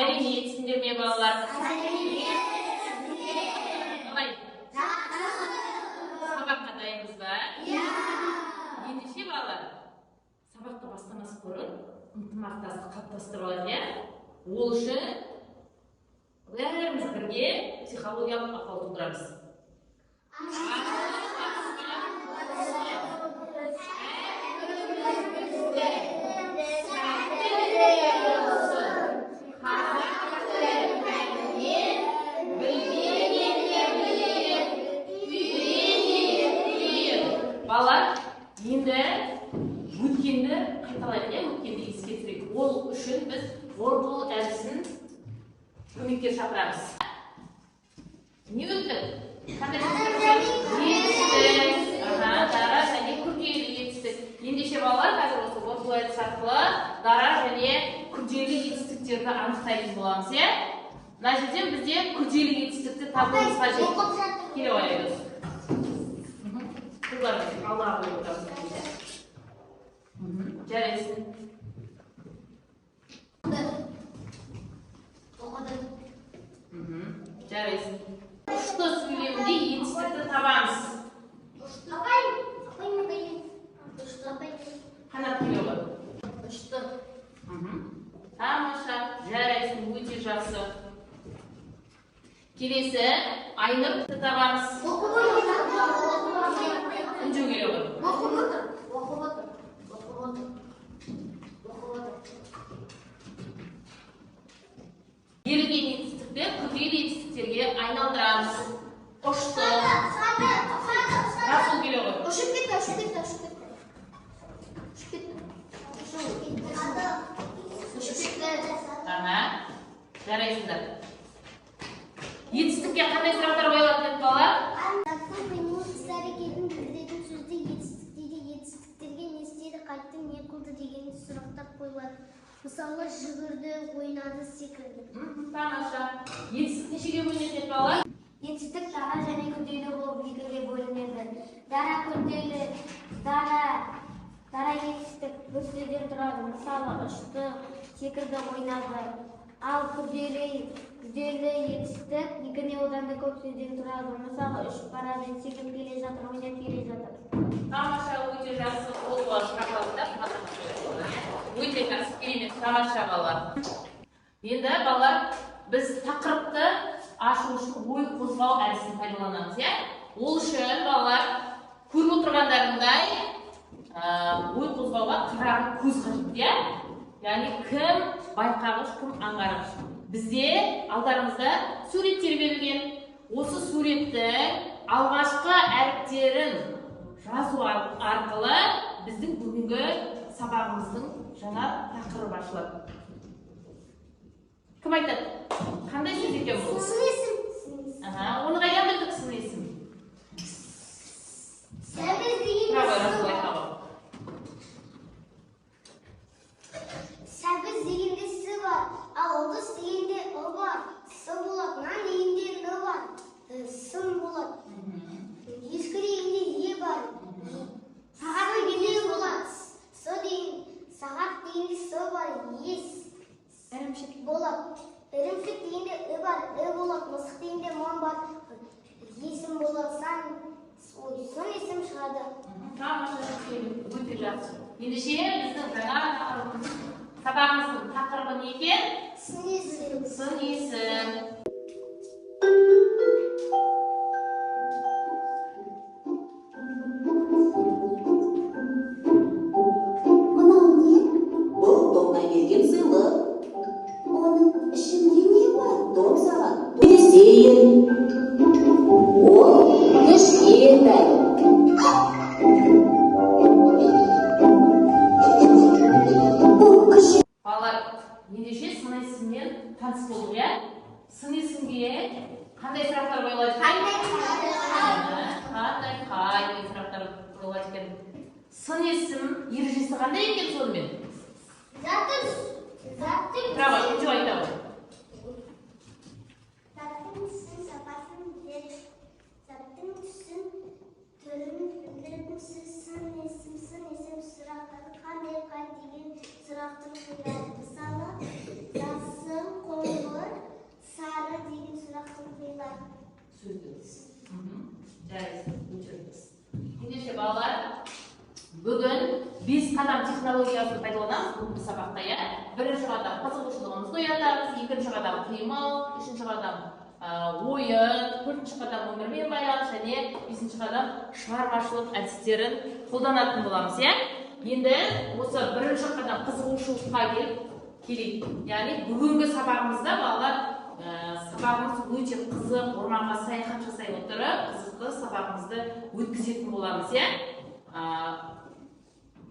Сәлеметсіңдер ме балалар? Қалай? Сабаққа дайынбыз ба? Ендеше балалар, сабақты бастамас бұрын ынтымақтастық қалыптастырып алайық, иә? Ол үшін бәріміз бірге психологиялық ахуал тудырамыз. Балалар, енді өткенді қайталайық, өткенді еске түсірейік. Ол үшін біз орбул әдісін көмекке шақырамыз. Не өттік? Етістік, дара және күрделі етістік. Ендеше балалар, қазір осы орбул әдісі арқылы дара және күрделі етістіктерді анықтайтын боламыз, иә? Мына жерден бізде күрделі етістікті табуымыз қажет. Келе ойлаймыз. Алдағы отырамыз. Жарайсың. Жарайсың. Ұшты сөйлемде етістікті табамыз. Қанат келе ғой. Ұшты. Тамаша. Жарайсың. Өте жақсы. Келесі айнұрды табамыз. Үнжу келе ғой. Берілген етістікті күрделі етістіктерге айналдырамыз. Ұшты. Расыл келе ғой. Ұшып кетті. Жарайсыңдар. Етістікке қандай сұрақтар қойылатын еді балалар? Етістіктерге не істеді, қайтты, не қылды деген сұрақтар қойылады. Мысалы, жүгірді, ойнады, секірді. Тамаша. Етістік нешеге бөлінеді еді балалар? Етістік дара және күрделі болып екіге бөлінеді. Дара күрделі, дара етістік бір сөзден тұрады. Мысалы, ұшты, секірді, ойнады. Ал күрделі етістік екіне одан да көп сөзден тұрады. Мысалы, ұшып барады, секіріп келе жатыр, ойнап келе жатыр. Тамаша, өте жақсы қолға шақырылды. Өте жақсы, керемет, тамаша балалар. Енді балалар, біз тақырыпты ашу үшін ой қозғау әдісін пайдаланамыз, иә? Ол үшін балалар көріп отырғандарындай ой қозғауға қырағы көз қажет, иә? Яғни кім байқағыш, кім аңғарғыш. Бізде алдарымызда суреттер берілген. Осы суреттің алғашқы әріптерін жазу арқылы біздің бүгінгі сабағымыздың жаңа тақырыбы ашылады. Кім айтады? Қандай сөз екен бұл? Сын есім. Оны қайдан білдік сын есім? Сәбіз деген сәбіз дегенде с бар, ал ұлдыз дегенде ұ бар, с болады. Нан дегенде н бар, сын болады. Ешкі дегенде е бар. Сағат дегенде болады. Сағат дегенде с бар, ес. Ірімшік болады. Ірімшік дегенде ү бар, ү болады. Мысық дегенде мон бар, есім болады. Сын есім шығады. Тамаша, өте жақсы. Ендеше біздің жаңа сабағымыздың тақырыбы не екен? Сын есім. Сын есім. Мынау не? Бұл домнан келген сыйлық. Оның ішінде не бар? Дом саған көмектесейін. Ол кішкентай. Балалар, ендеше сын есіммен таныс болдық, иә? Сын есімге қандай сұрақтар қойылады? Қандай сұрақтар қойылады екен? Сын есім ережесі қандай екен сонымен? Заттың Право, күнжу айта ғой. заттың түсін, сапасын білдіреді. Заттың түсін, түрін білдіретін сөз сын есім сұрақтары қандай деген сұрақтың қойылады. Мысалы, жасыл, қоңыр, сөздеріңіз. Жарайсыз, өтеріңіз. Ендеше балалар, бүгін 5 қадам технологиясын пайдаланамыз бүгінгі сабақта, иә. Бірінші қадам қызығушылығымызды оятамыз, екінші қадам қимыл, үшінші қадам ойын, төртінші қадам өмірмен байланыс және бесінші қадам шығармашылық әдістерін қолданатын боламыз, иә. Енді осы бірінші қадам қызығушылыққа келейік. Яғни бүгінгі сабағымызда балалар сабағымыз өте қызық, орманға саяхат жасай отырып, қызықты сабағымызды өткізетін боламыз, иә.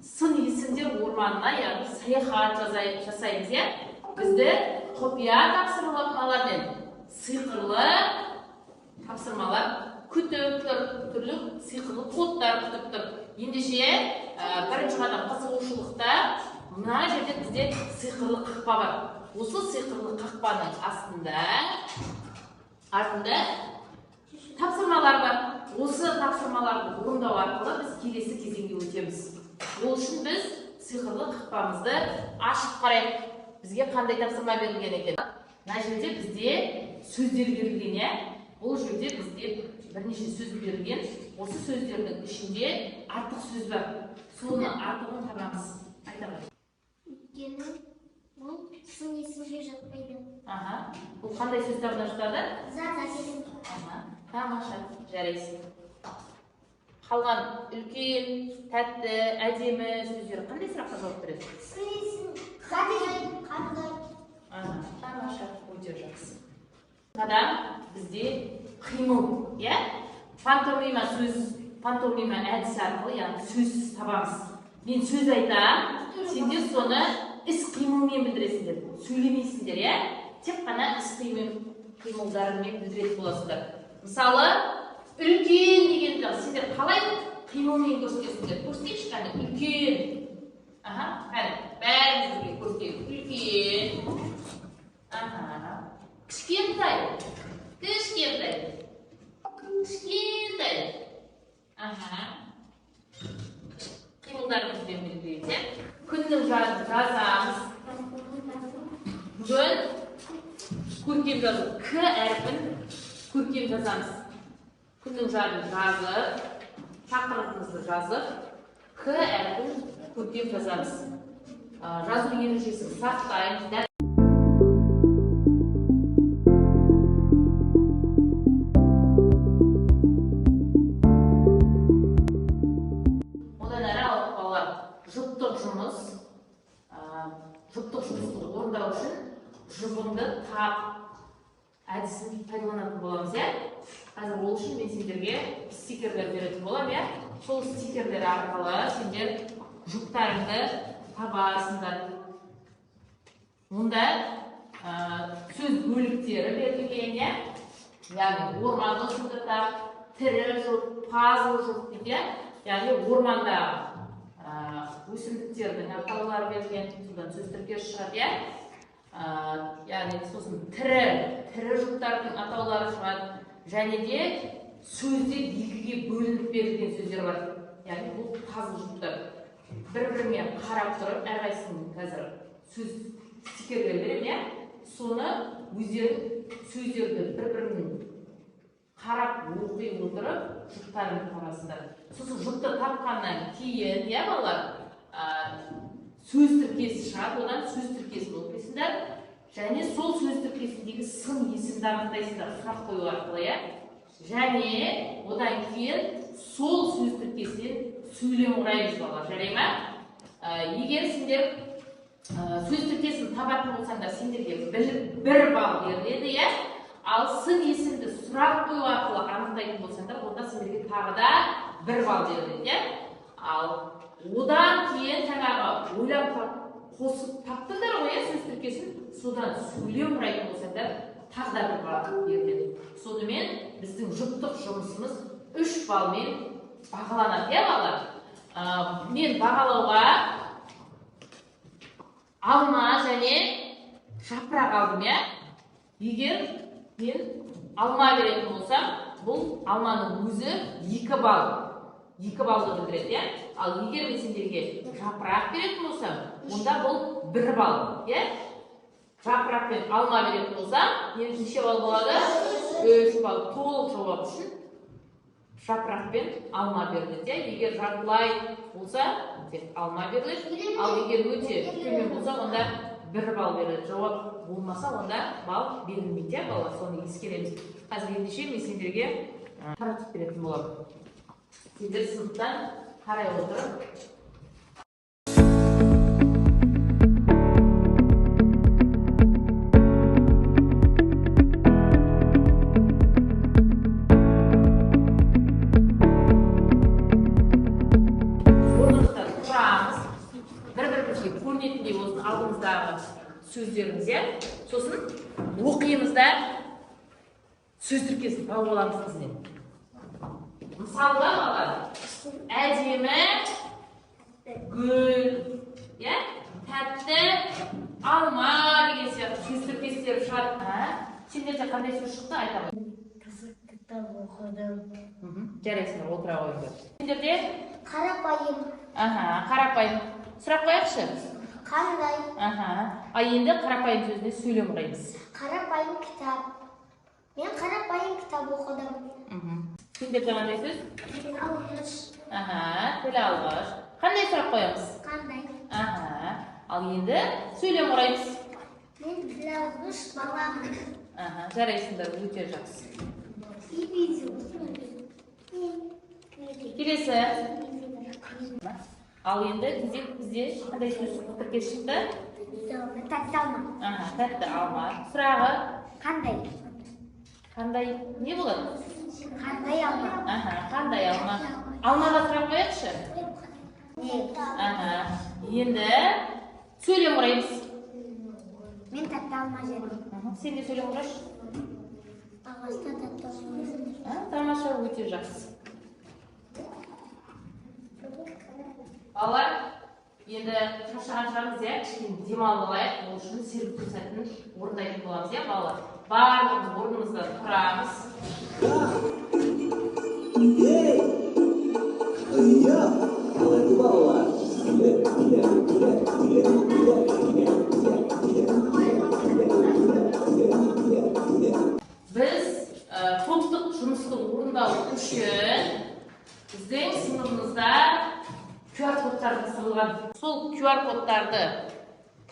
Сын есімдер орманына, яғни саяхат жасаймыз, иә. Бізді құпия тапсырмалар мен сиқырлы тапсырмалар күтіп тұр, түрлі сиқырлы кодтар күтіп тұр. Ендеше бірінші қадам қызығушылықта мына жерде бізде сиқырлы қақпа бар. Осы сиқырлы қақпаның артында тапсырмалар бар. Осы тапсырмаларды орындау арқылы біз келесі кезеңге өтеміз. Ол үшін біз сиқырлы қақпамызды ашып қарайық. Бізге қандай тапсырма берілген екен? Мына жерде бізде сөздер берілген, иә. Бұл жерде бізде бірнеше сөз берілген. Осы сөздердің ішінде артық сөз бар. Соны артығын табамыз. Айтамын. Өйткені бұл сын есімге жатпайды. Бұл қандай сөз табына жатады? Зат әсерін. Тамаша, жарайсың. Қалған үлкен, тәтті, әдемі сөздер қандай сұраққа жауап береді? Сын есім, қандай. Тамаша, өте жақсы. Қадам бізде қимыл, иә? Пантомима әдісі арқылы, яғни сөзсіз табамыз. Мен сөз айтам, сендер соны іс-қимылмен білдіресіңдер, сөйлемейсіңдер, иә? Тек қана іс-қимылдарымен білдіретін боласыңдар. Мысалы, үлкен дегенді сендер қалай қимылмен көрсетесіңдер? Көрсетейікші қане, үлкен. Қане, бәрімізге көрсетейік. Үлкен. Кішкентай. Қимылдарымызбен білдірейік. Күннің жазын жазамыз. Бүгін көркем жазу. К әрпін көркем жазамыз. Күннің жадын жазып, тақырыбымызды жазып, К әрпін көркем жазамыз. Жазу ережесін сақтаймыз. Одан әрі алып балалар, жұптық жұмысты орындау үшін жұбыңды тап әдісін пайдаланатын боламыз, иә? Қазір ол үшін мен сендерге стикерлер беретін болам, иә? Сол стикерлер арқылы сендер жұптарыңды табасыңдар. Онда сөз бөліктері берілген, иә? Яғни орман осында тап, тірі жұп, пазыл жұп дейді, яғни орманда өсімдіктердің атаулары берілген, содан сөз тіркесі шығады, иә? Яғни сосын тірі жұптардың атаулары шығады. Және де сөзде екіге бөлініп берілген сөздер бар. Яғни бұл пазыл жұптар. Бір-бірімен қарап тұрып, әрқайсының қазір сөз стикерлер беремін, иә? Соны өздерің сөздерді бір-бірінің қарап оқи отырып жұптарыңды табасыңдар. Сосын жұпты тапқаннан кейін, иә балалар, сөз тіркесі шығады, одан сөз тіркесін оқисыңдар. Және сол сөз тіркесіндегі сын есімді анықтайсыңдар сұрақ қою арқылы, иә? Және одан кейін сол сөз тіркесінен сөйлем құраймыз балалар, жарай ма? Егер сендер сөз тіркесін табатын болсаңдар, сендерге 1 балл беріледі, иә? Ал сын есімді сұрақ қою арқылы анықтайтын болсаңдар, онда сендерге тағы да 1 балл беріледі, иә? Ал одан кейін жаңағы ойлап қосып таптыңдар ғой, сөз тіркесін, содан сөйлем құрайтын болсаңдар, тағы да 1 балл беріледі. Сонымен біздің жұптық жұмысымыз 3 баллмен бағаланады, иә балалар? Мен бағалауға алма және жапырақ алдым, иә? Егер мен алма беретін болсам, бұл алманың өзі 2 балл. 2 баллды білдіреді, иә? Ал егер мен сендерге жапырақ беретін болсам, онда бұл 1 балл, иә? жапырақпен алма беретін болсам, енді неше балл болады? 3 балл. Толық жауап үшін жапырақпен алма беріледі. Егер жартылай болса, тек алма беріледі. Ал егер өте төмен болса, онда 1 балл беріледі. Жауап болмаса, онда балл берілмейді. Балалар, соны ескереміз. Қазір ендеше мен сендерге таратып беретін боламын. Сендер сыныптан қарай отырып. Көрінетіндей болсын алдымыздағы сөздеріміз, сосын оқимызда сөз тіркесін тауып аламыз бізден. Мысалға балалар, әдемі, гүл, тәтті, алма деген сияқты сөз тіркестері шығады. Сендерде қандай сөз шықты айтамын? Қызықты кітап оқыдым. Жарайсыңдар, отыра қойыңдар. Сендерде Қарапайым. Қарапайым. Сұрақ қояқшы? Қандай? Енді қарапайым сөзіне сөйлем құраймыз. Қарапайым кітап. Мен қарапайым кітап оқыдым. Сендерде қандай сөз? Алғыш. Тіл алғыш. Қандай сұрақ қоямыз? Қандай? Ал енді сөйлем құраймыз. Мен тіл алғыш баламын. Жарайсыңдар, өте жақсы. Келесі. Ал енді бізде қандай сөз тіркес шықты? Тәтті алма. Тәтті алма. Сұрағы? Қандай? Қандай не болады? Қандай алма? Қандай алма? Алмаға сұрақ қояқшы? Енді сөйлем құраймыз. Мен тәтті алма жедім. Сен де сөйлем құрайшы. Ағашта тәтті алма. Тамаша, өте жақсы. Балалар, енді шаршаған шығармыз, кішкене демалып алайық. Ол үшін сергіту сәтін орындайтын боламыз, балалар. Барлығымыз орнымызда тұрамыз. Біз топтық жұмысты орындау үшін біздің сыныбымызда QR кодтар жасалған. Сол QR кодтарды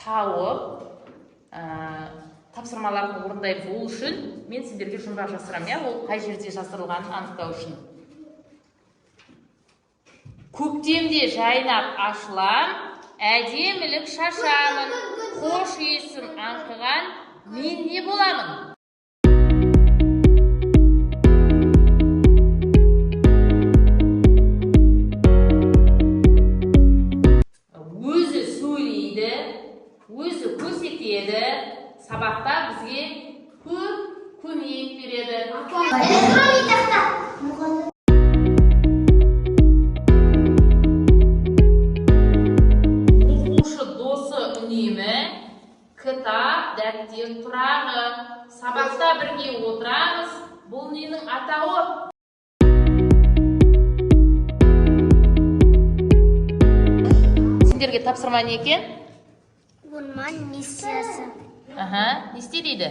тауып, тапсырмаларын орындаймыз. Ол үшін мен сендерге жұмбақ жасырамын, ол қай жерде жасырылғанын анықтау үшін. Көктемде жайнап ашылам, әдемілік шашамын, қош иісім аңқыған, мен не боламын? Өзі көрсетеді, сабақта бізге көп көмек береді. Оқушы досы үнемі, кітап, дәптер тұрағы, сабақта бірге отырамыз. Бұл ненің атауы? Сендерге тапсырма не екен? Орман миссиясы. Не істе дейді?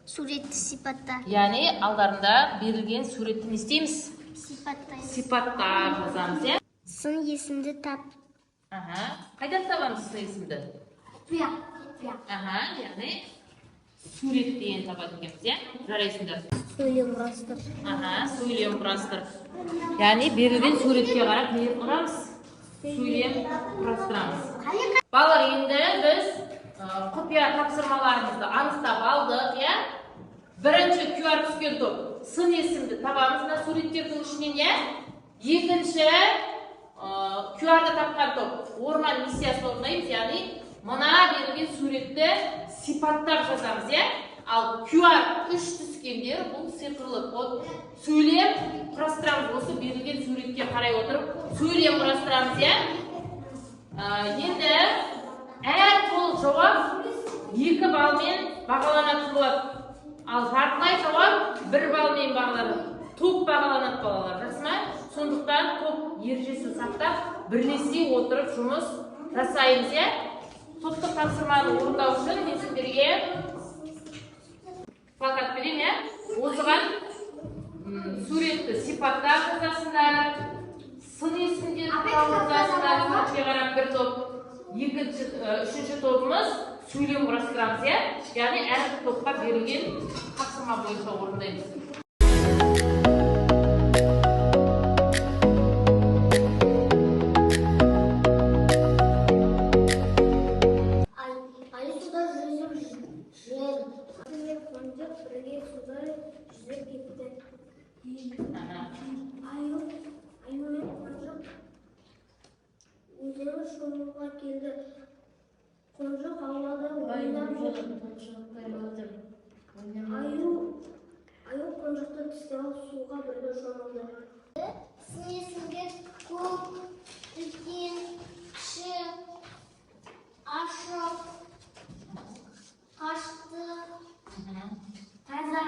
Суретті сипатта. Яғни алдарында берілген суретті не істейміз? Сипаттап жазамыз, Сын есімді тап. Қайдан табамыз сын есімді? Яғни суреттен табады екенбіз, Жарайсыңдар. Сөйлем құрастыр. Сөйлем құрастыр. Яғни берілген суретке қарап не құрамыз? Сөйлем құрастырамыз. Балалар, енді біз құпия тапсырмаларымызды анықтап алдық, Бірінші QR түскен топ сын есімді табамыз суреттердің ішінен, Екінші QR-ды тапқан топ орман миссиясын орындаймыз, яғни мына берілген суретті сипаттап жазамыз, Ал QR 3 түскендер бұл сиқырлы код. Сөйлем құрастырамыз, осы берілген суретке қарай отырып, сөйлем құрастырамыз, Енді әр толық жауап 2 балмен бағаланатын болады. Ал жартылай жауап 1 балмен бағаланады. Топ бағаланады, балалар, жақсы ма? Сондықтан топ ережесін сақтап, бірлесе отырып жұмыс жасаймыз, Топтық тапсырманы орындау үшін мен сіздерге плакат берейін, иә? Осыған суретті сипаттап жазасыңдар, сын есімдер туралы жазасыңдар, суретке қарап бір топ. Үшінші тобымыз сөйлем құрастырамыз, иә? Яғни әрбір топқа берілген тапсырма бойынша орындаймыз. Ай суда жүзіп жүр. Атымен қонжық бірге суда жүзіп кетті. Аюмен қонжық өздері шомылуға келді. Қонжық аулада ойнап жүр. Аю қонжықты тістеп алып суға бірге шомылды. Сын есімдер көк, үлкен, кіші, ашық, қашты, таза,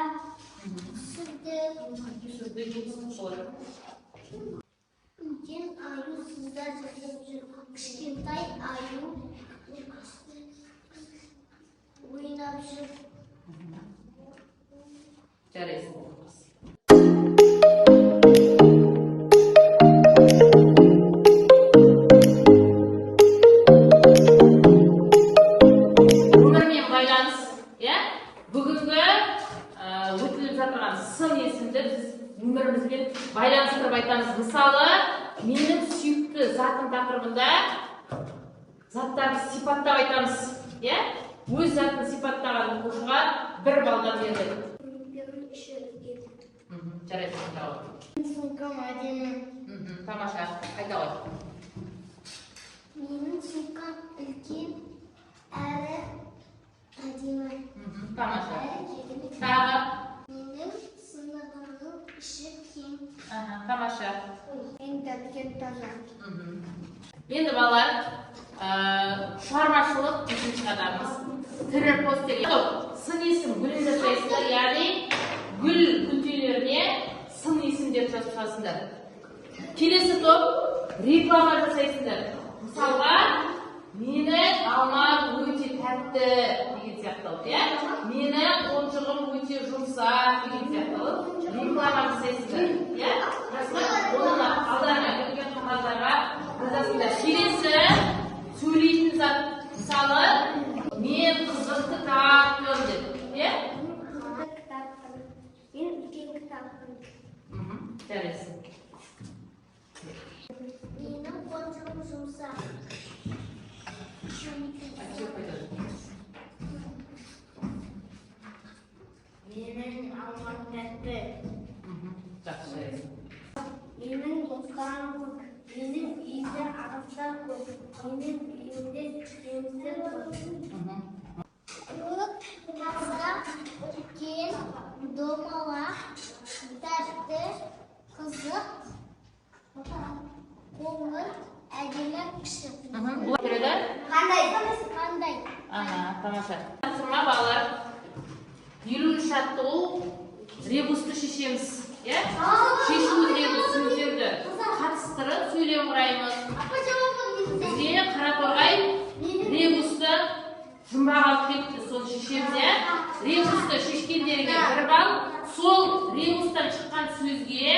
сүрді. Үлкен аю суда жүзіп жүр. Кішкентай аю ойнап жүр. Жарайсың. Өмірмен байланыс, иә? Бүгінгі өтіліп жатырған сын есімді біз өмірімізбен байланыстырып айтамыз. Мысалы, менің сүйікті затым тақырыбында заттарды сипаттап айтамыз, иә? Өз затын сипаттаған оқушыға бір балдан беріледі. Жарайсың, жауап. Сумкам әдемі. Тамаша, қайта ғой. Менің сумкам үлкен әрі әдемі. Тамаша. Әрі керемет. Тағы. Менің сынығымның іші кең. Тамаша. Ең тәткен таза. Енді балалар, шығармашылық үшінші қадамымыз. Тірі постер. Сын есім гүлін жасайсыңдар, яғни гүл күлтелеріне сын есімдер жазып шығасыңдар. Келесі топ реклама жасайсыңдар. Мысалға, мені алма өте тәтті деген сияқталып, иә? Мені қонжығым өте жұмсақ деген сияқталып, реклама жасайсыңдар, иә? Оның алдарына келген қағаздарға жазасыңдар. Келесі сөйлейтін зат, мысалы, мен қызықты кітаппын деп, иә? Мен үлкен кітаппын. Жарайсың. Менің қонжығым жұмсақ. Менің алмам тәтті. Жақсы, жарайсың. Менің достарым көп. Менің үйде ағаштар көп. Менің үйімде жемістер көп. Таза, үлкен, домалақ, тәтті, қызық, қоңыр, әдемі, кіші. Бұлар көреді? Қандай? Тамаша. Тапсырма балалар. 53 аттығу ребусты шешеміз. Шешілудегі сөздерді қатыстырып сөйлем құраймыз. Бізге Қараторғай ребусты жұмбақ алып кетті, соны шешеміз. Ребусты шешкендерге бір балл, сол ребустан шыққан сөзге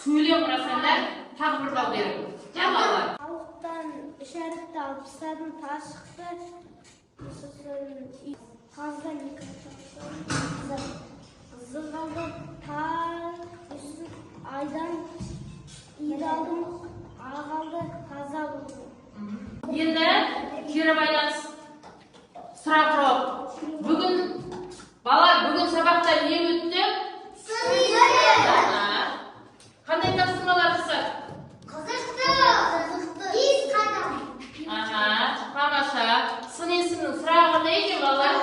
сөйлем құрасаңдар тағы бір балл береді. Балалар. Тауықтан үш әріпті алып тастадым, тас шықты. Қаздан екі зығалды айдан үйді алдым, ағалды таза болды. Енді кері байланыс сұрақ жауап. Бүгін сабақта не өтті? Сын есім. Қандай тапсырмалар қысы? Қызықты. Бес қадам. Тамаша. Сын есімнің сұрағы не екен балалар?